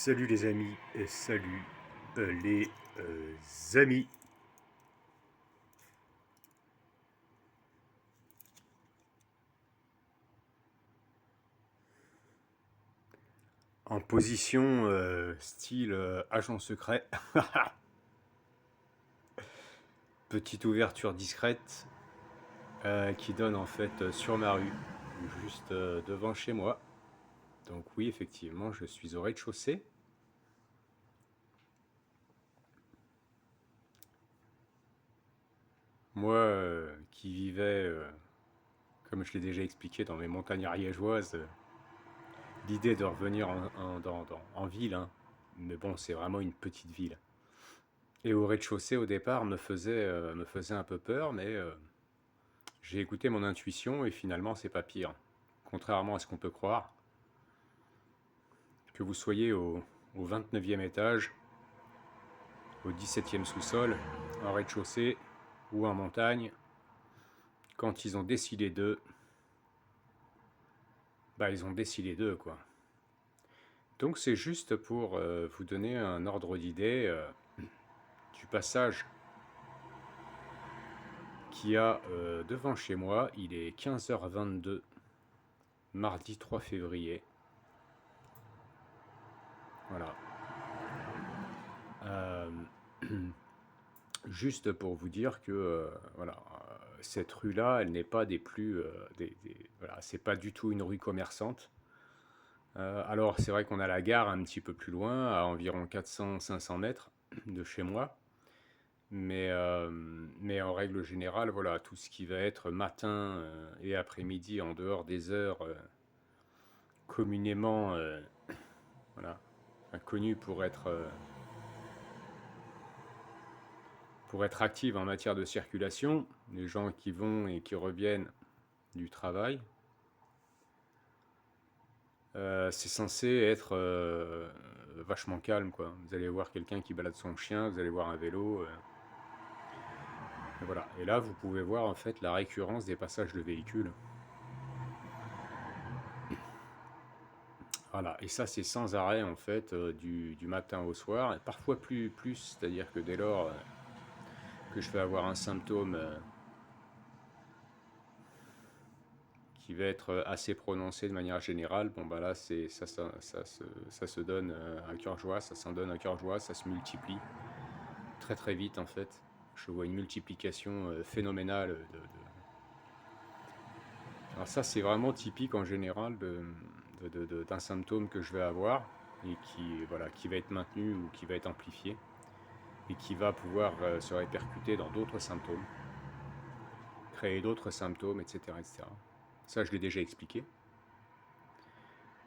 Salut les amis et salut les amis. En position style agent secret. Petite ouverture discrète qui donne en fait sur ma rue, juste devant chez moi. Donc oui, effectivement, je suis au rez-de-chaussée. Moi qui vivais, comme je l'ai déjà expliqué, dans mes montagnes ariégeoises, l'idée de revenir en ville, hein. Mais bon, c'est vraiment une petite ville. Et au rez-de-chaussée, au départ, me faisait un peu peur, mais j'ai écouté mon intuition et finalement, c'est pas pire. Contrairement à ce qu'on peut croire, que vous soyez au 29e étage, au 17e sous-sol, en rez-de-chaussée ou en montagne, quand ils ont décidé d'eux, bah ils ont décidé d'eux, quoi. Donc c'est juste pour vous donner un ordre d'idée du passage qu'il y a devant chez moi. Il est 15h22, mardi 3 février. Voilà. Euh, Juste pour vous dire que voilà, cette rue-là, elle n'est pas des plus, voilà, c'est pas du tout une rue commerçante. Alors c'est vrai qu'on a la gare un petit peu plus loin, à environ 400-500 mètres de chez moi, mais en règle générale, voilà, tout ce qui va être matin et après-midi en dehors des heures communément, voilà, connues pour être active en matière de circulation, les gens qui vont et qui reviennent du travail, c'est censé être vachement calme, quoi. Vous allez voir quelqu'un qui balade son chien, vous allez voir un vélo, et voilà. Et là, vous pouvez voir en fait la récurrence des passages de véhicules. Voilà. Et ça, c'est sans arrêt en fait du matin au soir, et parfois plus, c'est-à-dire que dès lors que je vais avoir un symptôme qui va être assez prononcé de manière générale, bon bah là ça se donne à cœur joie, ça s'en donne à cœur joie, ça se multiplie très très vite en fait. Je vois une multiplication phénoménale Alors ça c'est vraiment typique en général d'un symptôme que je vais avoir et voilà, qui va être maintenu ou qui va être amplifié et qui va pouvoir se répercuter dans d'autres symptômes, créer d'autres symptômes, etc., etc. Ça je l'ai déjà expliqué.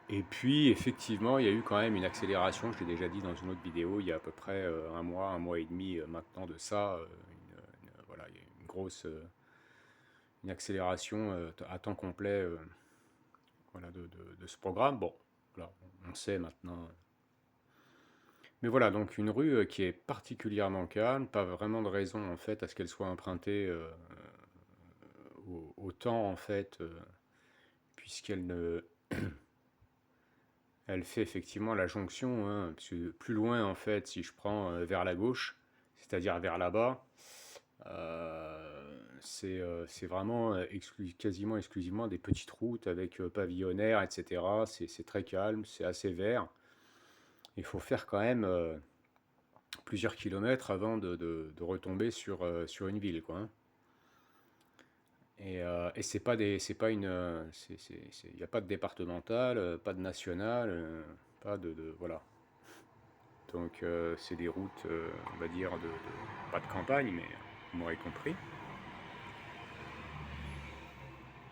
Et puis, effectivement, il y a eu quand même une accélération, je l'ai déjà dit dans une autre vidéo, il y a à peu près un mois et demi maintenant de ça, voilà, il y a une grosse une accélération à temps complet voilà, de ce programme. Bon, voilà, on sait maintenant. Mais voilà, donc une rue qui est particulièrement calme, pas vraiment de raison en fait à ce qu'elle soit empruntée au temps en fait, puisqu'elle ne, elle fait effectivement la jonction, hein, parce que plus loin en fait, si je prends vers la gauche, c'est-à-dire vers là-bas, c'est vraiment quasiment exclusivement des petites routes avec pavillonnaires, etc. C'est très calme, c'est assez vert. Il faut faire quand même plusieurs kilomètres avant de retomber sur une ville, quoi, hein. Et c'est pas une, il n'y a pas de départemental, pas de national, pas voilà. Donc c'est des routes, on va dire, pas de campagne, mais vous m'aurez compris.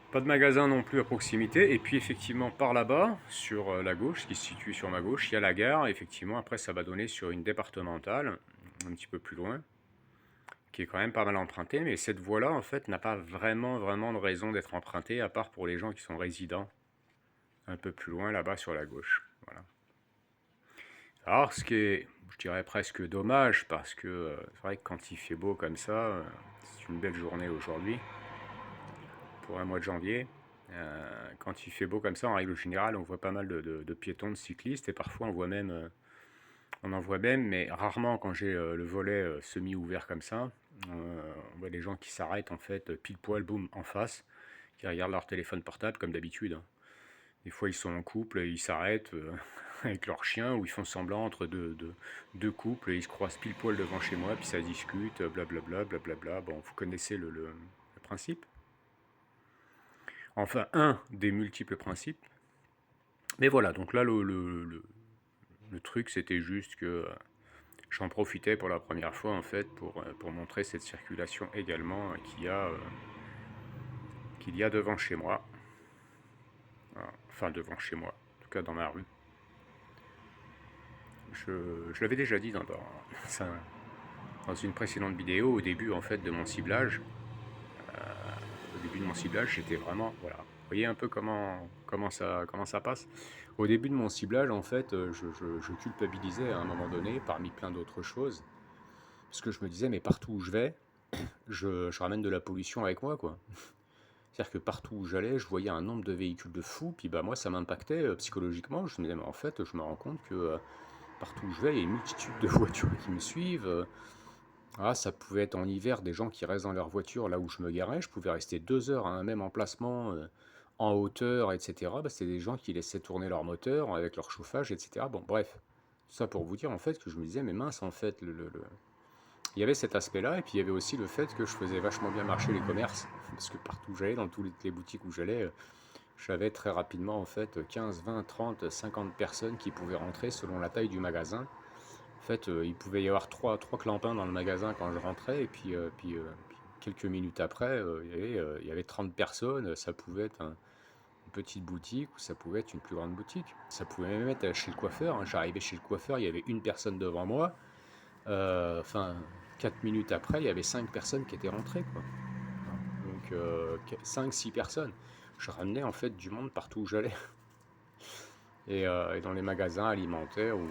Pas de magasin non plus à proximité. Et puis effectivement, par là-bas, sur la gauche, ce qui se situe sur ma gauche, il y a la gare. Effectivement, après, ça va donner sur une départementale, un petit peu plus loin, qui est quand même pas mal empruntée. Mais cette voie-là, en fait, n'a pas vraiment de raison d'être empruntée, à part pour les gens qui sont résidents un peu plus loin, là-bas, sur la gauche. Voilà. Alors, ce qui est, je dirais presque dommage, parce que c'est vrai que quand il fait beau comme ça, c'est une belle journée aujourd'hui, pour un mois de janvier. Quand il fait beau comme ça, en règle générale, on voit pas mal de piétons, de cyclistes, et parfois on voit même On en voit même, mais rarement quand j'ai le volet semi-ouvert comme ça. On voit des gens qui s'arrêtent en fait pile poil, boum, en face, qui regardent leur téléphone portable comme d'habitude, hein. Des fois, ils sont en couple, et ils s'arrêtent avec leur chien, ou ils font semblant entre deux couples, et ils se croisent pile poil devant chez moi, puis ça discute, blablabla, blablabla. Bon, vous connaissez le principe. Enfin, un des multiples principes. Mais voilà, donc là, le truc, c'était juste que j'en profitais pour la première fois, en fait, pour montrer cette circulation également qu'il y a devant chez moi. Voilà. Enfin, devant chez moi, en tout cas dans ma rue. Je l'avais déjà dit dans une précédente vidéo, au début en fait de mon ciblage. Au début de mon ciblage, j'étais vraiment, voilà. Vous voyez un peu comment ça passe. Au début de mon ciblage, en fait, je culpabilisais à un moment donné, parmi plein d'autres choses, parce que je me disais, mais partout où je vais, je ramène de la pollution avec moi, quoi. C'est-à-dire que partout où j'allais, je voyais un nombre de véhicules de fous, puis bah moi ça m'impactait psychologiquement. Je me disais, mais en fait, je me rends compte que partout où je vais, il y a une multitude de voitures qui me suivent. Ah, ça pouvait être en hiver des gens qui restent dans leur voiture là où je me garais. Je pouvais rester 2 heures à un même emplacement en hauteur, etc. Bah, c'était des gens qui laissaient tourner leur moteur avec leur chauffage, etc. Bon, bref. Tout ça pour vous dire en fait que je me disais, mais mince, en fait, il y avait cet aspect-là, et puis il y avait aussi le fait que je faisais vachement bien marcher les commerces, parce que partout où j'allais, dans toutes les boutiques où j'allais, j'avais très rapidement en fait 15, 20, 30, 50 personnes qui pouvaient rentrer selon la taille du magasin. En fait, il pouvait y avoir trois clampins dans le magasin quand je rentrais, et puis quelques minutes après, il y avait 30 personnes. Ça pouvait être une petite boutique, ou ça pouvait être une plus grande boutique. Ça pouvait même être chez le coiffeur, hein. J'arrivais chez le coiffeur, il y avait une personne devant moi. Enfin, 4 minutes après, il y avait 5 personnes qui étaient rentrées, quoi. Donc, 5-6 personnes. Je ramenais en fait du monde partout où j'allais. Et dans les magasins alimentaires, ou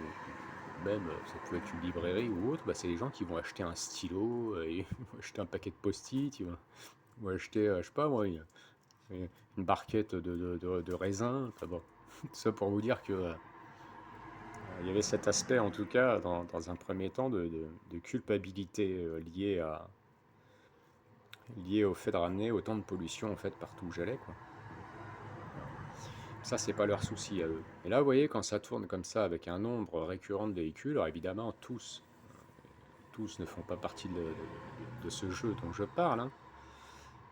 même ça pouvait être une librairie ou autre, bah, c'est les gens qui vont acheter un stylo, ils vont acheter un paquet de post-it, ils vont acheter, je sais pas moi, une barquette de raisin. Enfin bon, tout ça pour vous dire que il y avait cet aspect, en tout cas, dans un premier temps, de culpabilité lié au fait de ramener autant de pollution en fait partout où j'allais, quoi. Ça, c'est pas leur souci à eux. Et là, vous voyez, quand ça tourne comme ça avec un nombre récurrent de véhicules, alors évidemment, tous ne font pas partie de ce jeu dont je parle, hein.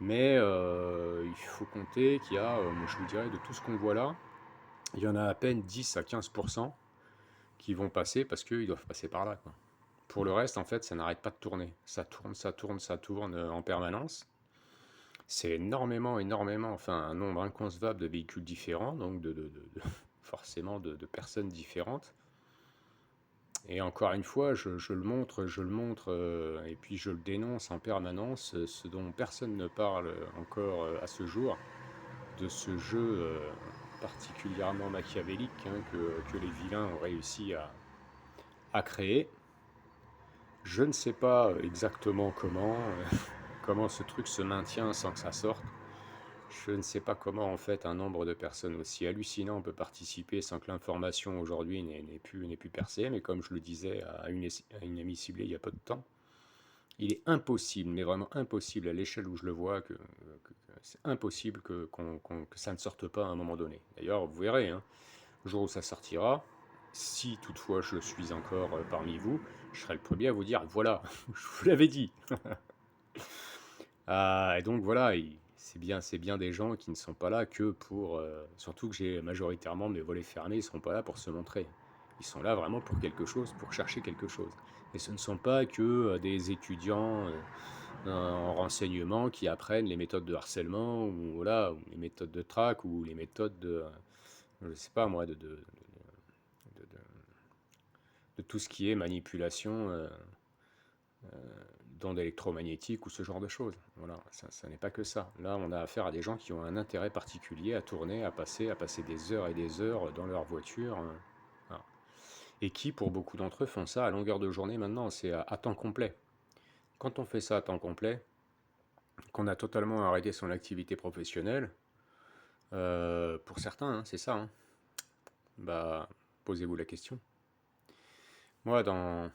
Mais il faut compter qu'il y a, je vous dirais, de tout ce qu'on voit là, il y en a à peine 10 à 15% qui vont passer parce qu'ils doivent passer par là, quoi. Pour le reste, en fait, ça n'arrête pas de tourner. Ça tourne, ça tourne, ça tourne en permanence. C'est énormément, énormément, enfin un nombre inconcevable de véhicules différents, donc forcément de personnes différentes. Et encore une fois, je le montre, et puis je le dénonce en permanence, ce dont personne ne parle encore à ce jour, de ce jeu particulièrement machiavélique, hein, que les vilains ont réussi à créer. Je ne sais pas exactement comment ce truc se maintient sans que ça sorte. Je ne sais pas comment en fait un nombre de personnes aussi hallucinant peut participer sans que l'information aujourd'hui n'ait plus percée, mais comme je le disais à une amie ciblée il n'y a pas de temps, il est impossible, mais vraiment impossible à l'échelle où je le vois, que c'est impossible que ça ne sorte pas à un moment donné. D'ailleurs, vous verrez, hein, le jour où ça sortira, si toutefois je suis encore parmi vous, je serai le premier à vous dire, voilà, je vous l'avais dit. Et donc voilà, c'est bien des gens qui ne sont pas là que pour... surtout que j'ai majoritairement mes volets fermés, ils ne sont pas là pour se montrer. Ils sont là vraiment pour quelque chose, pour chercher quelque chose. Et ce ne sont pas que des étudiants en renseignement qui apprennent les méthodes de harcèlement, ou, voilà, ou les méthodes de traque, ou les méthodes je sais pas moi, de- de tout ce qui est manipulation d'ondes électromagnétiques ou ce genre de choses. Voilà, ça n'est pas que ça. Là, on a affaire à des gens qui ont un intérêt particulier à tourner, à passer des heures et des heures dans leur voiture, hein. Voilà. Et qui, pour beaucoup d'entre eux, font ça à longueur de journée maintenant, c'est à temps complet. Quand on fait ça à temps complet, qu'on a totalement arrêté son activité professionnelle, pour certains, hein, c'est ça, hein, bah, posez-vous la question. Moi, dans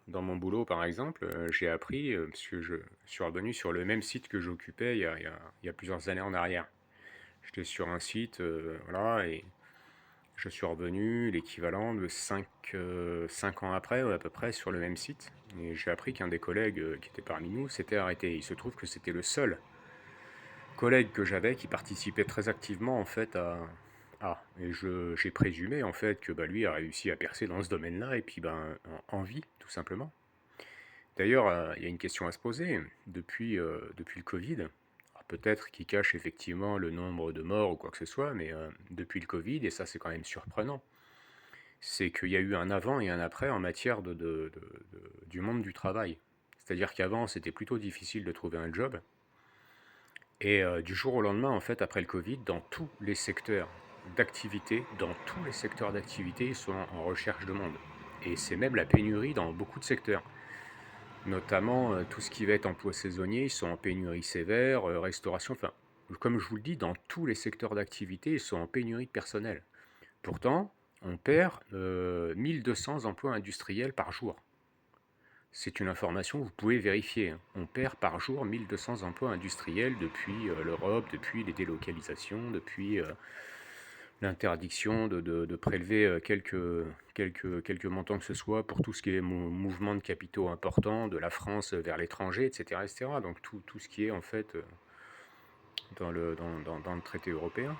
mon boulot, par exemple, j'ai appris, parce que je suis revenu sur le même site que j'occupais il y a plusieurs années en arrière. J'étais sur un site, voilà, et je suis revenu l'équivalent de 5 ans après, ouais, à peu près, sur le même site. Et j'ai appris qu'un des collègues qui était parmi nous s'était arrêté. Il se trouve que c'était le seul collègue que j'avais qui participait très activement en fait et j'ai présumé en fait que bah, lui a réussi à percer dans ce domaine-là et puis ben en vie tout simplement. D'ailleurs, il y a une question à se poser depuis le Covid. Alors, peut-être qu'il cache effectivement le nombre de morts ou quoi que ce soit, mais depuis le Covid, et ça c'est quand même surprenant, c'est qu'il y a eu un avant et un après en matière du monde du travail. C'est-à-dire qu'avant c'était plutôt difficile de trouver un job, et du jour au lendemain, en fait, après le Covid, dans tous les secteurs d'activité, ils sont en recherche de monde. Et c'est même la pénurie dans beaucoup de secteurs. Notamment tout ce qui va être emploi saisonnier, ils sont en pénurie sévère, restauration, enfin, comme je vous le dis, dans tous les secteurs d'activité, ils sont en pénurie de personnel. Pourtant, on perd 1200 emplois industriels par jour. C'est une information que vous pouvez vérifier, hein. On perd par jour 1200 emplois industriels depuis l'Europe, depuis les délocalisations, depuis l'interdiction de prélever quelques montants que ce soit pour tout ce qui est mouvement de capitaux important de la France vers l'étranger, etc., etc. Donc tout ce qui est en fait dans le traité européen.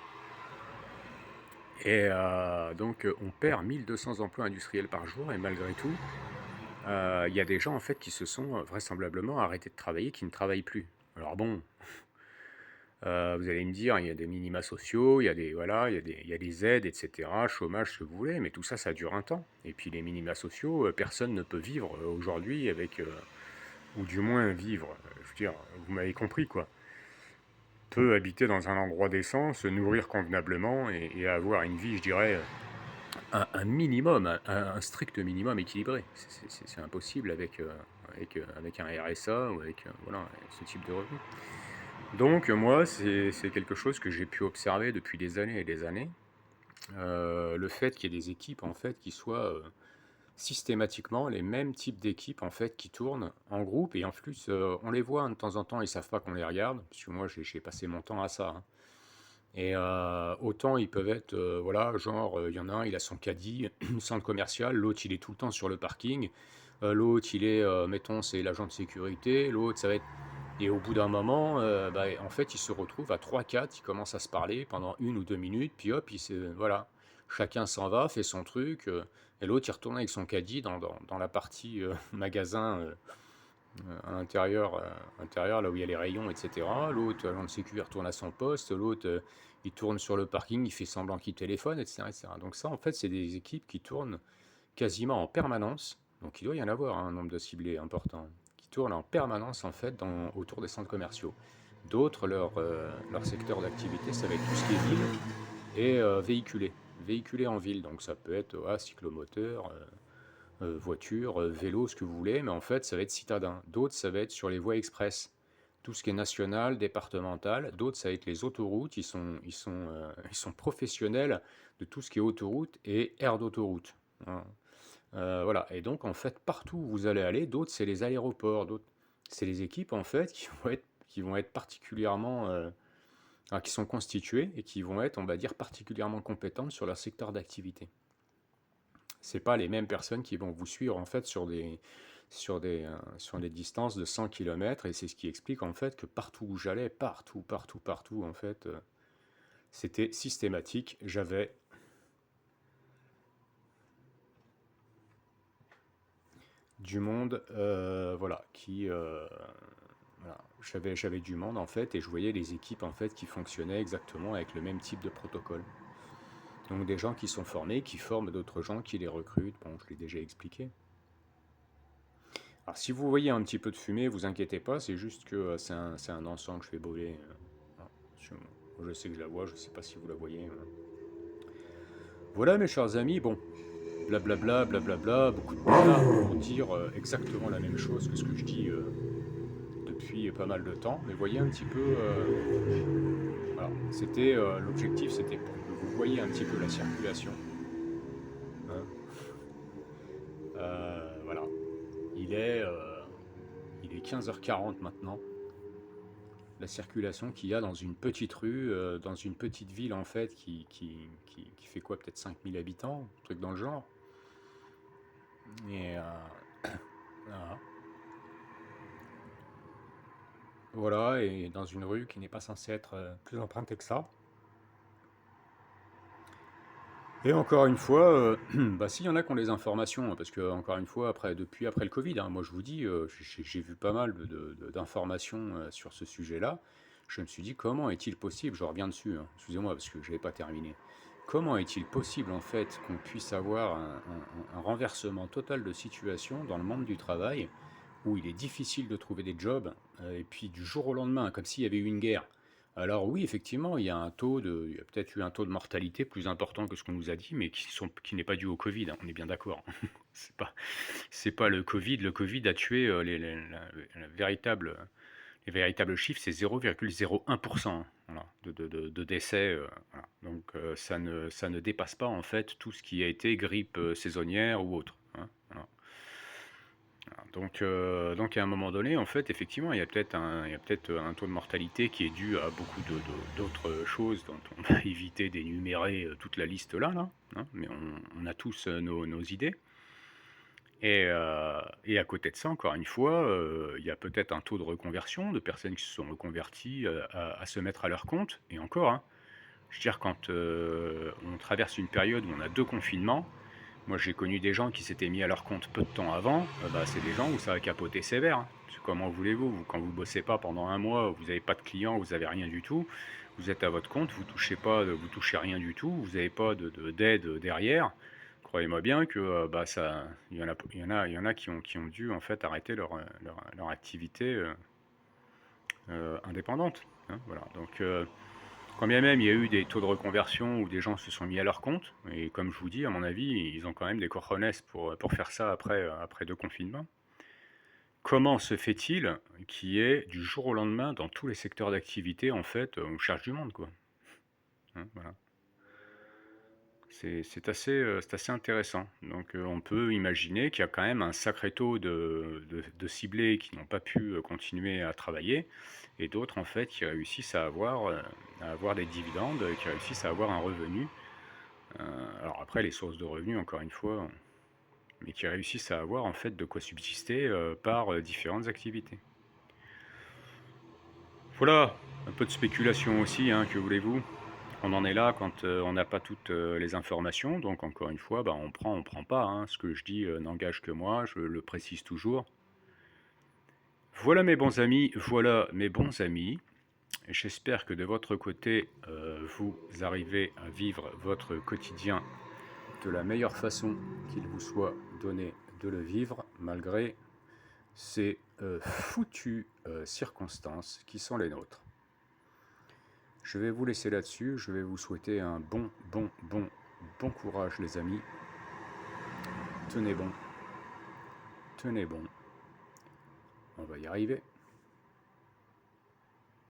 Et donc on perd 1200 emplois industriels par jour et malgré tout, il y a des gens en fait qui se sont vraisemblablement arrêtés de travailler, qui ne travaillent plus. Alors bon, vous allez me dire, il y a des minima sociaux, il y a des, voilà, il y a des aides, etc., chômage, ce que vous voulez, mais tout ça, ça dure un temps. Et puis les minima sociaux, personne ne peut vivre aujourd'hui avec, ou du moins vivre, je veux dire, vous m'avez compris quoi, peut habiter dans un endroit décent, se nourrir convenablement et avoir une vie, je dirais, un minimum, un strict minimum équilibré. C'est impossible avec un RSA ou avec voilà, ce type de revenu. Donc moi, c'est quelque chose que j'ai pu observer depuis des années et des années. Le fait qu'il y ait des équipes en fait qui soient systématiquement les mêmes types d'équipes en fait qui tournent en groupe et en plus on les voit hein, de temps en temps, ils savent pas qu'on les regarde parce que moi j'ai passé mon temps à ça, hein. Et autant ils peuvent être, voilà, genre, il y en a un, il a son caddie, centre commercial, l'autre il est tout le temps sur le parking, l'autre il est, mettons, c'est l'agent de sécurité, l'autre ça va être... Et au bout d'un moment, bah, en fait, ils se retrouvent à trois quatre, ils commencent à se parler pendant 1 ou 2 minutes, puis hop, voilà, chacun s'en va, fait son truc, et l'autre il retourne avec son caddie dans la partie magasin intérieur, là où il y a les rayons, etc. L'autre, agent de sécu, il retourne à son poste. L'autre, il tourne sur le parking, il fait semblant qu'il téléphone, etc., etc. Donc ça, en fait, c'est des équipes qui tournent quasiment en permanence. Donc il doit y en avoir hein, un nombre de ciblés important, qui tournent en permanence, en fait, autour des centres commerciaux. D'autres, leur secteur d'activité, ça va être tout ce qui est ville et véhiculé. Véhiculé en ville, donc ça peut être cyclomoteur, voiture, vélo, ce que vous voulez, mais en fait, ça va être citadin. D'autres, ça va être sur les voies express. Tout ce qui est national, départemental. D'autres, ça va être les autoroutes. Ils sont professionnels de tout ce qui est autoroute et aire d'autoroute, hein. Voilà. Et donc, en fait, partout où vous allez aller, d'autres, c'est les aéroports. D'autres, c'est les équipes, en fait, qui vont être particulièrement... qui sont constituées et qui vont être, on va dire, particulièrement compétentes sur leur secteur d'activité. C'est pas les mêmes personnes qui vont vous suivre en fait sur des distances de 100 km et c'est ce qui explique en fait que partout où j'allais, partout en fait, c'était systématique. J'avais du monde, voilà, voilà, j'avais du monde en fait et je voyais les équipes en fait qui fonctionnaient exactement avec le même type de protocole. Donc des gens qui sont formés, qui forment d'autres gens, qui les recrutent. Bon, je l'ai déjà expliqué. Alors si vous voyez un petit peu de fumée, vous inquiétez pas, c'est juste que c'est un encens que je fais brûler. Je sais que je la vois, je sais pas si vous la voyez. Voilà mes chers amis, bon, blablabla, blablabla, beaucoup de blabla pour dire exactement la même chose que ce que je dis depuis pas mal de temps. Mais voyez un petit peu, voilà, l'objectif c'était pour que vous voyez un petit peu la circulation, hein. Voilà. Il est, euh, il est 15h40 maintenant. La circulation qu'il y a dans une petite rue, dans une petite ville en fait, qui fait quoi, peut-être 5000 habitants, un truc dans le genre. Et voilà. Voilà, et dans une rue qui n'est pas censée être plus empruntée que ça. Et encore une fois, bah, s'il y en a qui ont les informations, hein, parce que encore une fois, depuis après le Covid, hein, moi je vous dis, j'ai vu pas mal d'informations sur ce sujet-là. Je me suis dit, comment est-il possible, je reviens dessus, hein, excusez-moi parce que je n'avais pas terminé. Comment est-il possible en fait qu'on puisse avoir un renversement total de situation dans le monde du travail, où il est difficile de trouver des jobs, et puis du jour au lendemain, comme s'il y avait eu une guerre. Alors oui, effectivement, il y a peut-être eu un taux de mortalité plus important que ce qu'on nous a dit, mais qui n'est pas dû au Covid, hein, on est bien d'accord. C'est pas, c'est pas le Covid. Le Covid a tué les véritables chiffres, c'est 0,01%, hein, voilà, de décès. Voilà. Donc ça ne dépasse pas en fait tout ce qui a été grippe saisonnière ou autre, hein, voilà. Donc à un moment donné, en fait, effectivement, il y a peut-être un taux de mortalité qui est dû à beaucoup d'autres choses dont on va éviter d'énumérer toute la liste là, hein, mais on a tous nos idées. Et à côté de ça, encore une fois, il y a peut-être un taux de reconversion de personnes qui se sont reconverties à se mettre à leur compte. Et encore, hein, je veux dire, quand on traverse une période où on a 2 confinements, moi, j'ai connu des gens qui s'étaient mis à leur compte peu de temps avant. Bah, c'est des gens où ça a capoté sévère, hein. Parce que comment voulez-vous, quand vous bossez pas pendant un mois, vous n'avez pas de clients, vous n'avez rien du tout, vous êtes à votre compte, vous touchez pas, vous touchez rien du tout, vous n'avez pas d'aide derrière. Croyez-moi bien que bah, il y en a qui ont dû en fait arrêter leur activité indépendante, hein, voilà. Donc quand bien même il y a eu des taux de reconversion où des gens se sont mis à leur compte, et comme je vous dis, à mon avis, ils ont quand même des cojones pour faire ça après 2 confinements. Comment se fait-il qu'il y ait du jour au lendemain dans tous les secteurs d'activité, en fait, on cherche du monde, quoi, hein, voilà. C'est assez intéressant. Donc on peut imaginer qu'il y a quand même un sacré taux de ciblés qui n'ont pas pu continuer à travailler, et d'autres en fait qui réussissent à avoir des dividendes, qui réussissent à avoir un revenu. Alors après les sources de revenus, encore une fois, mais qui réussissent à avoir en fait de quoi subsister par différentes activités. Voilà, un peu de spéculation aussi, hein, que voulez-vous? On en est là quand on n'a pas toutes les informations, donc encore une fois, bah, on prend pas, hein. Ce que je dis n'engage que moi, je le précise toujours. Voilà mes bons amis, voilà mes bons amis. J'espère que de votre côté, vous arrivez à vivre votre quotidien de la meilleure façon qu'il vous soit donné de le vivre, malgré ces foutues circonstances qui sont les nôtres. Je vais vous laisser là-dessus, je vais vous souhaiter un bon courage les amis. Tenez bon, on va y arriver.